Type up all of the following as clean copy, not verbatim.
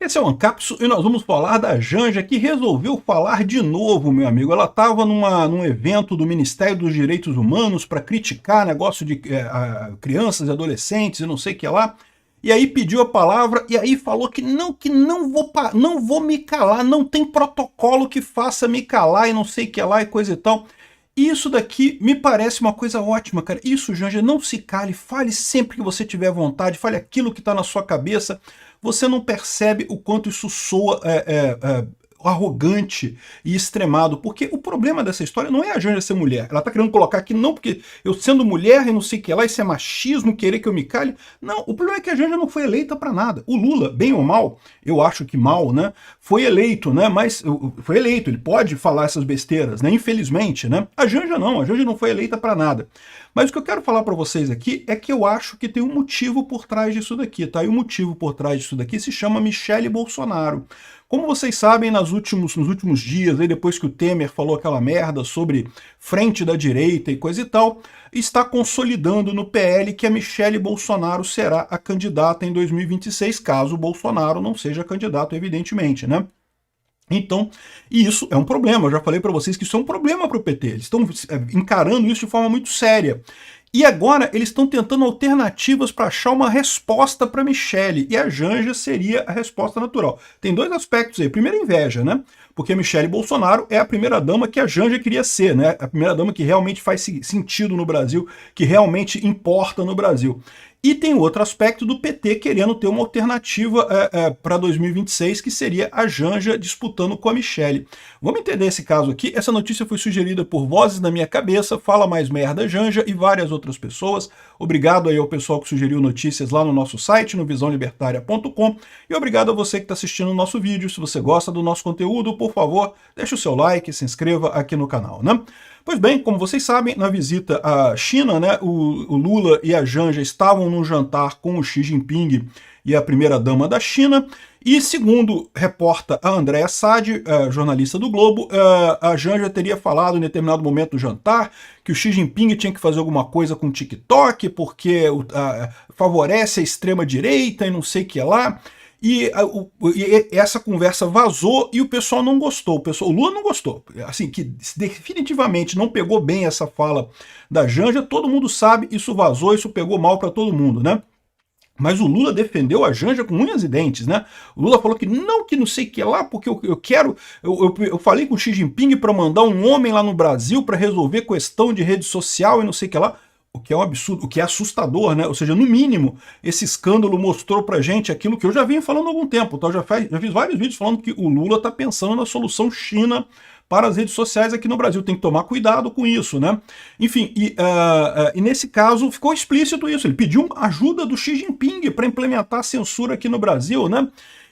Esse é o Ancapsu e nós vamos falar da Janja, que resolveu falar de novo, meu amigo. Ela estava num evento do Ministério dos Direitos Humanos para criticar negócio de crianças e adolescentes e não sei o que lá. E aí pediu a palavra e aí falou que não vou me calar, não tem protocolo que faça me calar e não sei o que lá e coisa e tal. Isso daqui me parece uma coisa ótima, cara. Isso, Janja, não se cale, fale sempre que você tiver vontade, fale aquilo que está na sua cabeça. Você não percebe o quanto isso soa arrogante e extremado, porque o problema dessa história não é a Janja ser mulher. Ela tá querendo colocar aqui, não, porque eu sendo mulher e não sei o que lá, isso é machismo, querer que eu me cale. Não, o problema é que a Janja não foi eleita para nada. O Lula, bem ou mal, eu acho que mal, né, foi eleito, né, mas foi eleito, ele pode falar essas besteiras, né, infelizmente, né. A Janja não foi eleita para nada. Mas o que eu quero falar para vocês aqui é que eu acho que tem um motivo por trás disso daqui, tá? E o motivo por trás disso daqui se chama Michele Bolsonaro. Como vocês sabem, nos últimos dias, aí depois que o Temer falou aquela merda sobre frente da direita e coisa e tal, está consolidando no PL que a Michele Bolsonaro será a candidata em 2026, caso o Bolsonaro não seja candidato, evidentemente, né? Então, e isso é um problema, eu já falei para vocês que isso é um problema para o PT, eles estão encarando isso de forma muito séria. E agora eles estão tentando alternativas para achar uma resposta para Michele, e a Janja seria a resposta natural. Tem dois aspectos aí. Primeiro, inveja, né? Porque a Michele Bolsonaro é a primeira-dama que a Janja queria ser, né? A primeira-dama que realmente faz sentido no Brasil, que realmente importa no Brasil. E tem outro aspecto do PT querendo ter uma alternativa para 2026, que seria a Janja disputando com a Michele. Vamos entender esse caso aqui. Essa notícia foi sugerida por Vozes na Minha Cabeça, Fala Mais Merda Janja e várias outras pessoas. Obrigado aí ao pessoal que sugeriu notícias lá no nosso site, no visãolibertaria.com. E obrigado a você que está assistindo o nosso vídeo. Se você gosta do nosso conteúdo, por favor, deixe o seu like, se inscreva aqui no canal, né? Pois bem, como vocês sabem, na visita à China, né, o Lula e a Janja estavam num jantar com o Xi Jinping e a primeira-dama da China, e segundo reporta a Andréa Sade, jornalista do Globo, a Janja teria falado em determinado momento do jantar que o Xi Jinping tinha que fazer alguma coisa com o TikTok, porque favorece a extrema-direita e não sei o que lá. E essa conversa vazou e o pessoal não gostou. O Lula não gostou. Assim, que definitivamente não pegou bem essa fala da Janja. Todo mundo sabe, isso vazou, isso pegou mal para todo mundo, né? Mas o Lula defendeu a Janja com unhas e dentes, né? O Lula falou que não sei o que lá, porque eu falei com o Xi Jinping para mandar um homem lá no Brasil para resolver questão de rede social e não sei o que lá. O que é um absurdo, o que é assustador, né? Ou seja, no mínimo, esse escândalo mostrou pra gente aquilo que eu já vinha falando há algum tempo. Então, já fiz vários vídeos falando que o Lula está pensando na solução China para as redes sociais aqui no Brasil. Tem que tomar cuidado com isso, né? Enfim, e nesse caso ficou explícito isso. Ele pediu ajuda do Xi Jinping para implementar a censura aqui no Brasil, né?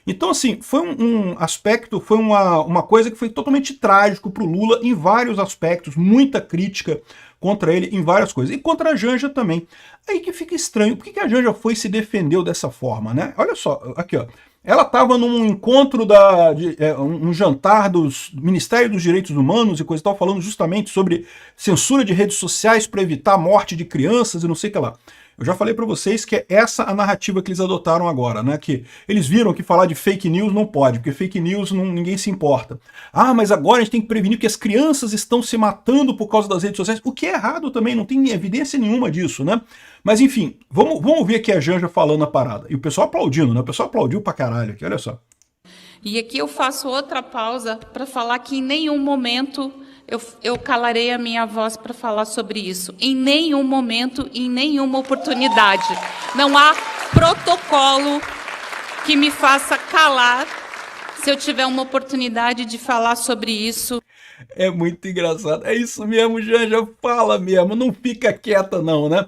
Então, assim, foi um aspecto, foi uma coisa que foi totalmente trágico para o Lula em vários aspectos, muita crítica contra ele em várias coisas, e contra a Janja também. Aí que fica estranho, por que a Janja foi e se defendeu dessa forma, né? Olha só, aqui ó, ela estava num encontro, um jantar do Ministério dos Direitos Humanos e coisa e tal, falando justamente sobre censura de redes sociais para evitar a morte de crianças e não sei o que lá. Eu já falei para vocês que é essa a narrativa que eles adotaram agora, né? Que eles viram que falar de fake news não pode, porque fake news ninguém se importa. Ah, mas agora a gente tem que prevenir que as crianças estão se matando por causa das redes sociais, o que é errado também, não tem evidência nenhuma disso, né? Mas enfim, vamos ouvir aqui a Janja falando a parada. E o pessoal aplaudindo, né? O pessoal aplaudiu pra caralho aqui, olha só. E aqui eu faço outra pausa para falar que em nenhum momento eu calarei a minha voz para falar sobre isso. Em nenhum momento, em nenhuma oportunidade. Não há protocolo que me faça calar se eu tiver uma oportunidade de falar sobre isso. É muito engraçado. É isso mesmo, Janja, fala mesmo. Não fica quieta não, né?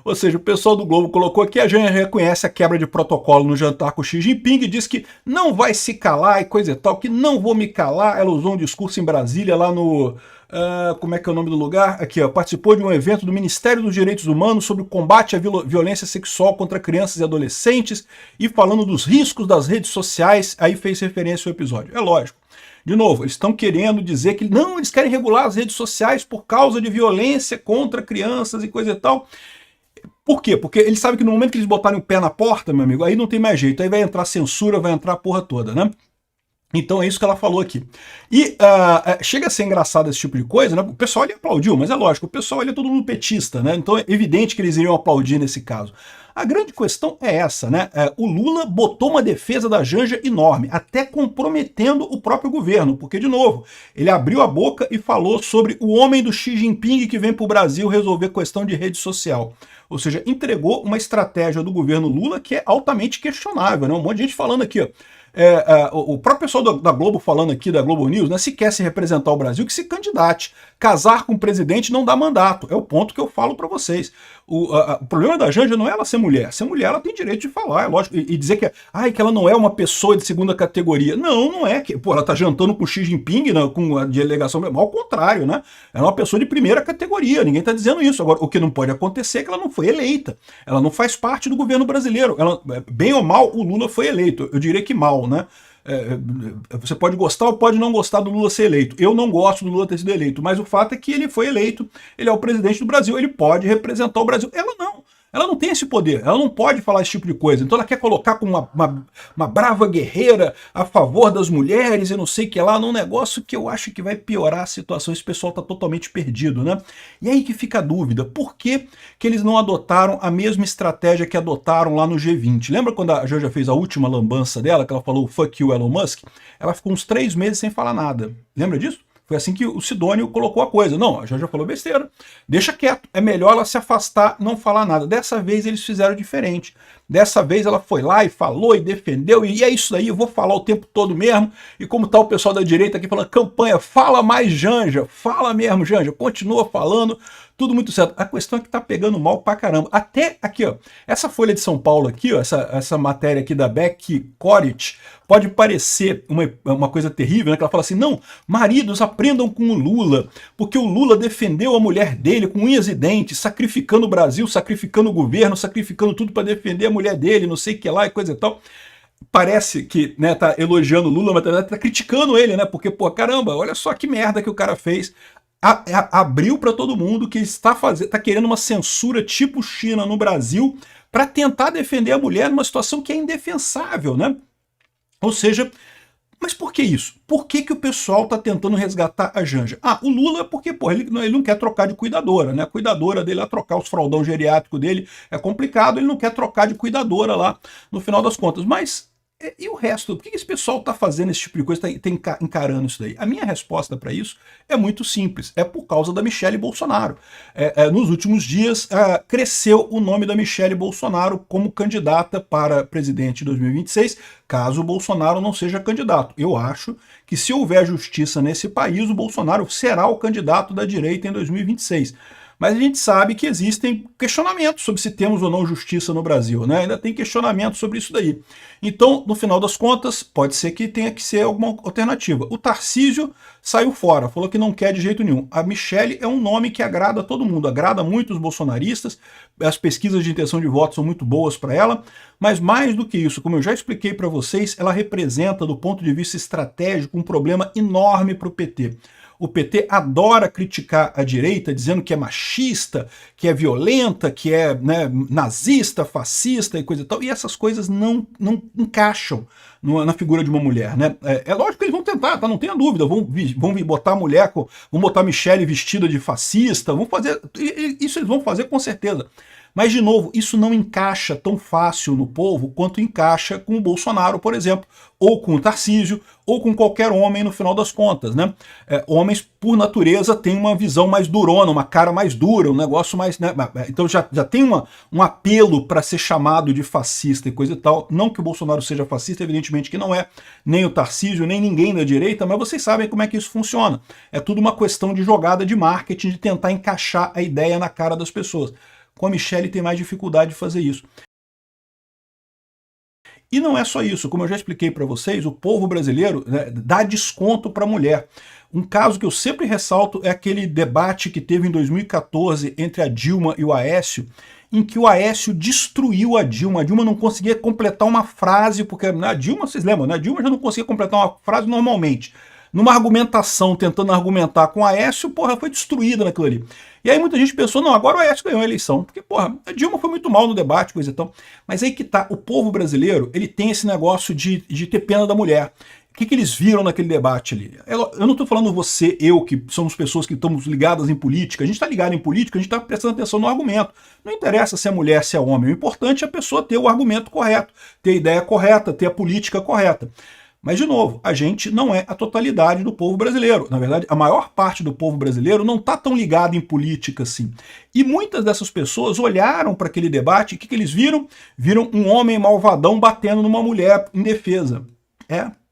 Ou seja, o pessoal do Globo colocou aqui, a Janja reconhece a quebra de protocolo no jantar com Xi Jinping e diz que não vai se calar e coisa e tal, que não vou me calar. Ela usou um discurso em Brasília lá no... como é que é o nome do lugar? Aqui, ó, participou de um evento do Ministério dos Direitos Humanos sobre o combate à violência sexual contra crianças e adolescentes e falando dos riscos das redes sociais, aí fez referência ao episódio. É lógico. De novo, eles estão querendo dizer que não, eles querem regular as redes sociais por causa de violência contra crianças e coisa e tal. Por quê? Porque eles sabem que no momento que eles botarem o pé na porta, meu amigo, aí não tem mais jeito, aí vai entrar censura, vai entrar a porra toda, né? Então é isso que ela falou aqui. E chega a ser engraçado esse tipo de coisa, né? O pessoal ali aplaudiu, mas é lógico, o pessoal ali é todo mundo petista, né? Então é evidente que eles iriam aplaudir nesse caso. A grande questão é essa, né? O Lula botou uma defesa da Janja enorme, até comprometendo o próprio governo, porque, de novo, ele abriu a boca e falou sobre o homem do Xi Jinping que vem para o Brasil resolver questão de rede social. Ou seja, entregou uma estratégia do governo Lula que é altamente questionável, né? Um monte de gente falando aqui, ó. O próprio pessoal da Globo falando aqui, da Globo News, né, se quer se representar o Brasil, que se candidate. Casar com o presidente não dá mandato. É o ponto que eu falo para vocês. O problema da Janja não é ela ser mulher. Ser mulher, ela tem direito de falar, é lógico. E dizer que ela não é uma pessoa de segunda categoria. Não, não é. Pô, ela tá jantando com o Xi Jinping, né, com a delegação. Ao contrário, né? Ela é uma pessoa de primeira categoria. Ninguém tá dizendo isso. Agora, o que não pode acontecer é que ela não foi eleita. Ela não faz parte do governo brasileiro. Ela, bem ou mal, o Lula foi eleito. Eu diria que mal, né? Você pode gostar ou pode não gostar do Lula ser eleito. Eu não gosto do Lula ter sido eleito, mas o fato é que ele foi eleito, ele é o presidente do Brasil, ele pode representar o Brasil. Ela não tem esse poder, ela não pode falar esse tipo de coisa. Então ela quer colocar como uma brava guerreira a favor das mulheres e não sei o que lá, num negócio que eu acho que vai piorar a situação. Esse pessoal está totalmente perdido, né? E aí que fica a dúvida, por que eles não adotaram a mesma estratégia que adotaram lá no G20? Lembra quando a Janja fez a última lambança dela, que ela falou fuck you Elon Musk? Ela ficou uns 3 meses sem falar nada. Lembra disso? Foi assim que o Sidônio colocou a coisa. Não, a Janja falou besteira. Deixa quieto. É melhor ela se afastar, não falar nada. Dessa vez eles fizeram diferente. Dessa vez ela foi lá e falou e defendeu. E é isso aí, eu vou falar o tempo todo mesmo. E como tá o pessoal da direita aqui falando, campanha, fala mais Janja. Fala mesmo, Janja. Continua falando. Tudo muito certo. A questão é que tá pegando mal pra caramba. Até aqui, ó. Essa Folha de São Paulo aqui, ó. Essa matéria aqui da Beck Corit. Pode parecer uma coisa terrível, né? Que ela fala assim, não, maridos aprendam com o Lula, porque o Lula defendeu a mulher dele com unhas e dentes, sacrificando o Brasil, sacrificando o governo, sacrificando tudo para defender a mulher dele, não sei o que lá e coisa e tal. Parece que, né, tá elogiando o Lula, mas tá criticando ele, né? Porque, pô, caramba, olha só que merda que o cara fez. Abriu para todo mundo que está querendo uma censura tipo China no Brasil para tentar defender a mulher numa situação que é indefensável, né? Ou seja, mas por que isso? Por que o pessoal está tentando resgatar a Janja? O Lula, porque pô, ele não quer trocar de cuidadora, né? A cuidadora dele, trocar os fraldão geriátrico dele é complicado, ele não quer trocar de cuidadora lá, no final das contas. Mas e o resto? Por que esse pessoal está fazendo esse tipo de coisa, está encarando isso daí? A minha resposta para isso é muito simples, é por causa da Michelle Bolsonaro. Nos últimos dias, cresceu o nome da Michelle Bolsonaro como candidata para presidente em 2026, caso o Bolsonaro não seja candidato. Eu acho que se houver justiça nesse país, o Bolsonaro será o candidato da direita em 2026. Mas a gente sabe que existem questionamentos sobre se temos ou não justiça no Brasil, né? Ainda tem questionamento sobre isso daí. Então, no final das contas, pode ser que tenha que ser alguma alternativa. O Tarcísio saiu fora, falou que não quer de jeito nenhum. A Michelle é um nome que agrada a todo mundo, agrada muito os bolsonaristas, as pesquisas de intenção de voto são muito boas para ela, mas mais do que isso, como eu já expliquei para vocês, ela representa, do ponto de vista estratégico, um problema enorme para o PT. O PT adora criticar a direita, dizendo que é machista, que é violenta, que é, né, nazista, fascista e coisa e tal, e essas coisas não encaixam na figura de uma mulher, né? É lógico que eles vão tentar, tá? Não tenha dúvida, vão botar a mulher, vão botar a Michelle vestida de fascista, vão fazer, isso eles vão fazer com certeza. Mas, de novo, isso não encaixa tão fácil no povo quanto encaixa com o Bolsonaro, por exemplo, ou com o Tarcísio, ou com qualquer homem no final das contas, né? Homens, por natureza, têm uma visão mais durona, uma cara mais dura, um negócio mais... né? Então já tem um apelo para ser chamado de fascista e coisa e tal. Não que o Bolsonaro seja fascista, evidentemente que não é, nem o Tarcísio, nem ninguém da direita, mas vocês sabem como é que isso funciona. É tudo uma questão de jogada de marketing, de tentar encaixar a ideia na cara das pessoas. Com a Michelle tem mais dificuldade de fazer isso. E não é só isso, como eu já expliquei para vocês, o povo brasileiro, né, dá desconto para a mulher. Um caso que eu sempre ressalto é aquele debate que teve em 2014 entre a Dilma e o Aécio, em que o Aécio destruiu a Dilma. A Dilma não conseguia completar uma frase, porque a Dilma, vocês lembram, né? A Dilma já não conseguia completar uma frase normalmente. numa argumentação, tentando argumentar com o Aécio, porra, foi destruída naquilo ali. E aí muita gente pensou, não, agora o Aécio ganhou a eleição, porque, porra, a Dilma foi muito mal no debate, coisa e tal. Mas aí que tá, o povo brasileiro, ele tem esse negócio de ter pena da mulher. O que eles viram naquele debate ali? Eu não estou falando você, eu, que somos pessoas que estamos ligadas em política. A gente está ligado em política, a gente está prestando atenção no argumento. Não interessa se é mulher, se é homem. O importante é a pessoa ter o argumento correto, ter a ideia correta, ter a política correta. Mas, de novo, a gente não é a totalidade do povo brasileiro. Na verdade, a maior parte do povo brasileiro não está tão ligado em política assim. E muitas dessas pessoas olharam para aquele debate e o que eles viram? Viram um homem malvadão batendo numa mulher indefesa.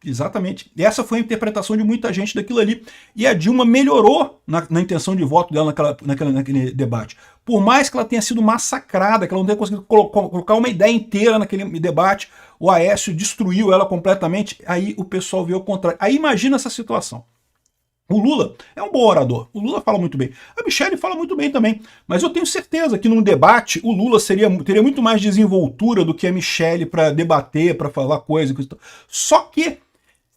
Exatamente. E essa foi a interpretação de muita gente daquilo ali. E a Dilma melhorou na intenção de voto dela naquele debate. Por mais que ela tenha sido massacrada, que ela não tenha conseguido colocar uma ideia inteira naquele debate, o Aécio destruiu ela completamente, aí o pessoal viu o contrário. Aí imagina essa situação. O Lula é um bom orador, o Lula fala muito bem, a Michelle fala muito bem também, mas eu tenho certeza que num debate o Lula teria muito mais desenvoltura do que a Michelle para debater, para falar coisa. Só que,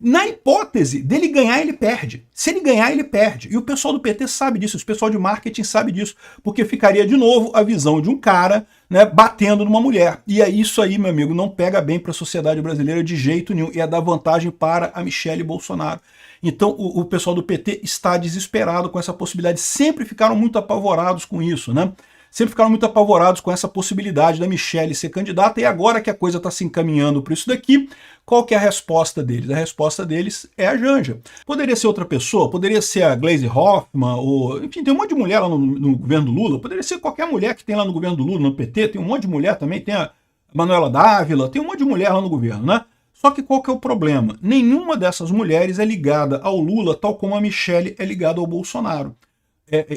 na hipótese dele ganhar, ele perde. Se ele ganhar, ele perde. E o pessoal do PT sabe disso, o pessoal de marketing sabe disso, porque ficaria de novo a visão de um cara, né, batendo numa mulher. E aí isso aí, meu amigo, não pega bem para a sociedade brasileira de jeito nenhum, e é dar vantagem para a Michelle Bolsonaro. Então o pessoal do PT está desesperado com essa possibilidade, sempre ficaram muito apavorados com isso, né? Sempre ficaram muito apavorados com essa possibilidade da Michelle ser candidata, e agora que a coisa está se encaminhando para isso daqui, qual que é a resposta deles? A resposta deles é a Janja. Poderia ser outra pessoa, poderia ser a Gleisi Hoffmann, ou, enfim, tem um monte de mulher lá no governo do Lula, poderia ser qualquer mulher que tem lá no governo do Lula, no PT, tem um monte de mulher também, tem a Manuela Dávila, tem um monte de mulher lá no governo, né? Só que qual que é o problema? Nenhuma dessas mulheres é ligada ao Lula, tal como a Michelle é ligada ao Bolsonaro.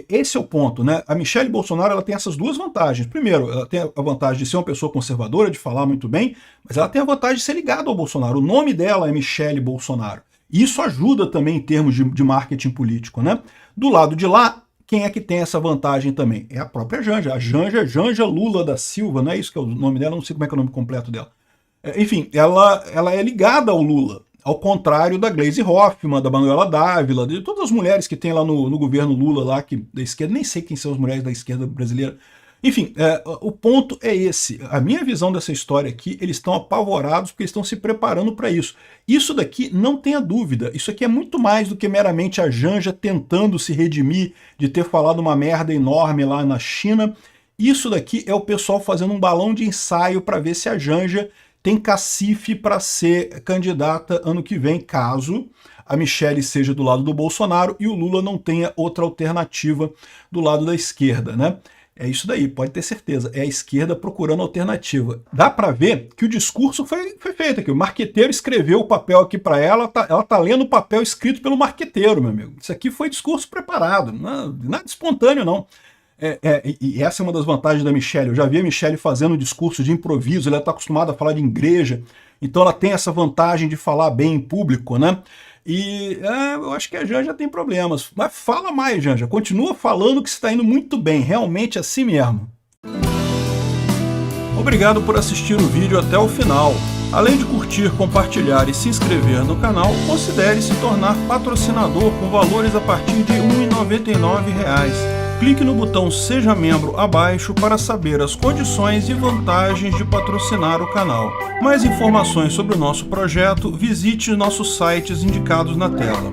Esse é o ponto, né? A Michelle Bolsonaro, ela tem essas duas vantagens. Primeiro, ela tem a vantagem de ser uma pessoa conservadora, de falar muito bem, mas ela tem a vantagem de ser ligada ao Bolsonaro. O nome dela é Michelle Bolsonaro. E isso ajuda também em termos de marketing político, né? Do lado de lá, quem é que tem essa vantagem também? É a própria Janja. A Janja Lula da Silva, não é isso que é o nome dela? Não sei como é que é o nome completo dela. Enfim, ela é ligada ao Lula. Ao contrário da Gleisi Hoffmann, da Manuela Dávila, de todas as mulheres que tem lá no governo Lula, lá, da esquerda, nem sei quem são as mulheres da esquerda brasileira. Enfim, o ponto é esse. A minha visão dessa história aqui, eles estão apavorados porque eles estão se preparando para isso. Isso daqui, não tenha dúvida, isso aqui é muito mais do que meramente a Janja tentando se redimir de ter falado uma merda enorme lá na China. Isso daqui é o pessoal fazendo um balão de ensaio para ver se a Janja tem cacife para ser candidata ano que vem, caso a Michelle seja do lado do Bolsonaro e o Lula não tenha outra alternativa do lado da esquerda, né? É isso daí, pode ter certeza. É a esquerda procurando alternativa. Dá para ver que o discurso foi feito aqui. O marqueteiro escreveu o papel aqui para ela, ela tá lendo o papel escrito pelo marqueteiro, meu amigo. Isso aqui foi discurso preparado, nada espontâneo, não. E essa é uma das vantagens da Michelle. Eu já vi a Michelle fazendo um discurso de improviso, ela está acostumada a falar de igreja, então ela tem essa vantagem de falar bem em público, né? E eu acho que a Janja tem problemas. Mas fala mais, Janja, continua falando que você está indo muito bem, realmente assim mesmo. Obrigado por assistir o vídeo até o final. Além de curtir, compartilhar e se inscrever no canal, considere se tornar patrocinador com valores a partir de R$ 1,99. Clique no botão Seja Membro abaixo para saber as condições e vantagens de patrocinar o canal. Mais informações sobre o nosso projeto, visite nossos sites indicados na tela.